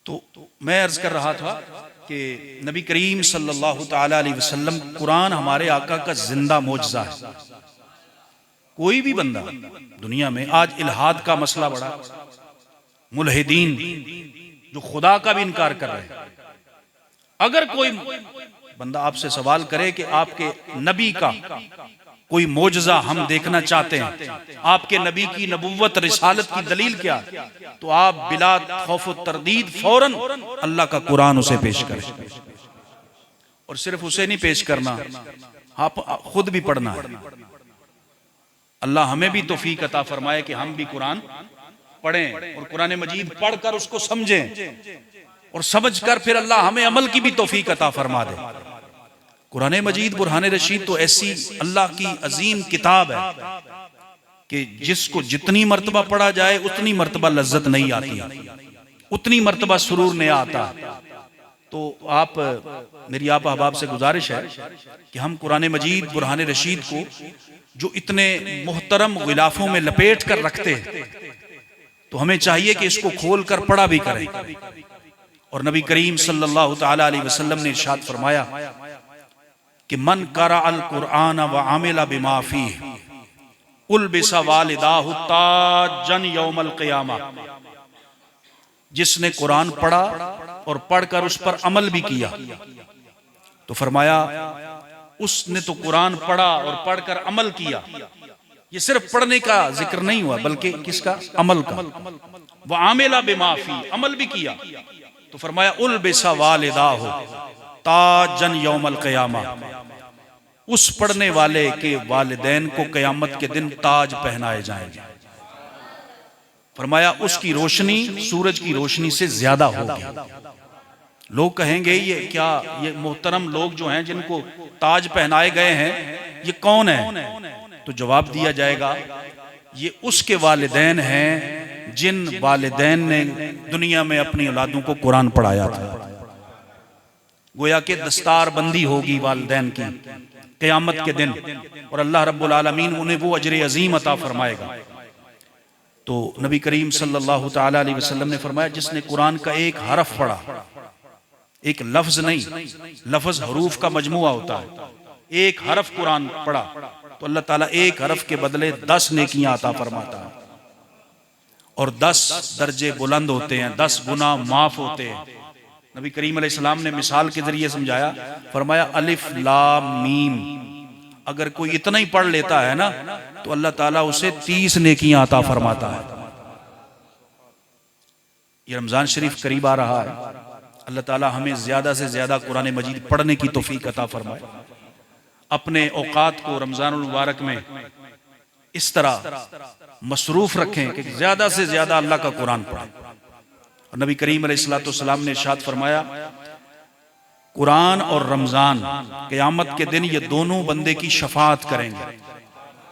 تو میں عرض کر رہا تھا کہ نبی کریم صلی اللہ تعالی علیہ وسلم، قرآن ہمارے آقا کا زندہ معجزہ ہے۔ کوئی بھی بندہ دنیا میں، آج الہاد کا مسئلہ بڑا، ملحدین جو خدا کا بھی انکار کر رہے ہیں، اگر کوئی بندہ آپ سے سوال کرے کہ آپ کے نبی کا کوئی معجزہ ہم دیکھنا چاہتے ہیں، آپ کے نبی کی نبوت رسالت کی دلیل کیا، تو آپ بلا خوف و تردید فوراً اللہ کا قرآن اسے پیش کریں۔ اور صرف اسے نہیں پیش کرنا، آپ خود بھی پڑھنا ہے۔ اللہ ہمیں بھی توفیق عطا فرمائے کہ ہم بھی قرآن پڑھیں اور قرآن مجید پڑھ کر اس کو سمجھیں، اور سمجھ کر پھر اللہ ہمیں عمل کی بھی توفیق عطا فرما دے۔ قرآن مجید برہان رشید تو ایسی اللہ کی عظیم کتاب ہے کہ جس کو جتنی مرتبہ پڑھا جائے اتنی مرتبہ لذت نہیں آتی، اتنی مرتبہ سرور نہیں آتا۔ تو میری آپ احباب سے گزارش ہے کہ ہم قرآن مجید برہان رشید کو جو اتنے محترم غلافوں میں لپیٹ کر رکھتے ہیں، تو ہمیں چاہیے کہ اس کو کھول کر پڑھا بھی کریں۔ اور نبی کریم صلی اللہ تعالی علیہ وسلم نے ارشاد فرمایا کہ من قرأ القرآن وعمل بما فیہ البس والداہ تاجا یوم القیامہ، جس نے قرآن پڑھا اور پڑھ کر اس پر عمل بھی کیا، تو فرمایا اس نے تو قرآن پڑھا اور پڑھ کر عمل کیا۔ یہ صرف پڑھنے کا ذکر نہیں ہوا بلکہ کس کا؟ عمل کا۔ وعمل بما فیہ، عمل بھی کیا، تو فرمایا البس والداہ تاجا یوم القیامہ، اس پڑھنے والے کے والدین کو قیامت کے دن تاج پہنائے جائیں گے۔ فرمایا اس کی روشنی سورج کی روشنی سے زیادہ ہوگی۔ لوگ کہیں گے یہ کیا، یہ محترم لوگ جو ہیں جن کو تاج پہنائے گئے ہیں یہ کون ہیں؟ تو جواب دیا جائے گا یہ اس کے والدین ہیں جن والدین نے دنیا میں اپنی اولادوں کو قرآن پڑھایا تھا۔ گویا کہ دستار بندی ہوگی والدین کی قیامت کے دن، اور اللہ رب العالمین انہیں وہ اجر عظیم عطا فرمائے گا۔ تو نبی کریم صلی اللہ تعالی علیہ وسلم نے فرمایا جس نے قرآن کا ایک حرف پڑھا، ایک لفظ نہیں، لفظ حروف کا مجموعہ ہوتا ہے، ایک حرف قرآن پڑھا تو اللہ تعالیٰ ایک حرف کے بدلے 10 نیکیاں عطا فرماتا ہے، اور 10 درجے بلند ہوتے ہیں، 10 گناہ معاف ہوتے ہیں۔ نبی کریم علیہ السلام نے مثال کے ذریعے سمجھایا، فرمایا الف لام میم، اگر کوئی اتنا ہی پڑھ لیتا ہے نا تو اللہ تعالیٰ اسے 30 نیکیاں عطا فرماتا ہے۔ یہ رمضان شریف قریب آ رہا ہے، اللہ تعالیٰ ہمیں زیادہ سے زیادہ قرآن مجید پڑھنے کی توفیق عطا فرمائے۔ اپنے اوقات کو رمضان المبارک میں اس طرح مصروف رکھیں کہ زیادہ سے زیادہ اللہ کا قرآن پڑھیں۔ اور نبی کریم علیہ السلام نے ارشاد فرمایا قرآن اور رمضان قیامت کے دن یہ دونوں بندے کی شفاعت کریں گے،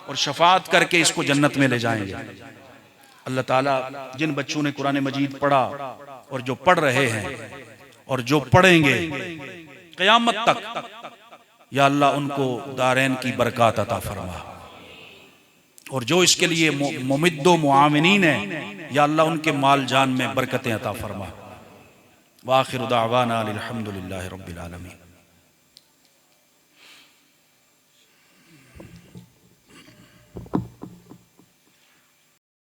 اور شفاعت کر کے اس کو جنت میں لے جائیں گے۔ اللہ تعالیٰ جن بچوں نے قرآن مجید پڑھا اور جو پڑھ رہے ہیں اور جو پڑھیں گے قیامت تک، یا اللہ ان کو دارین کی برکات عطا فرما، اور جو اس کے لیے ممد و معاونین ہیں یا اللہ ان کے مال جان میں برکتیں عطا فرما۔ وآخر دعوانا الحمدللہ رب العالمین۔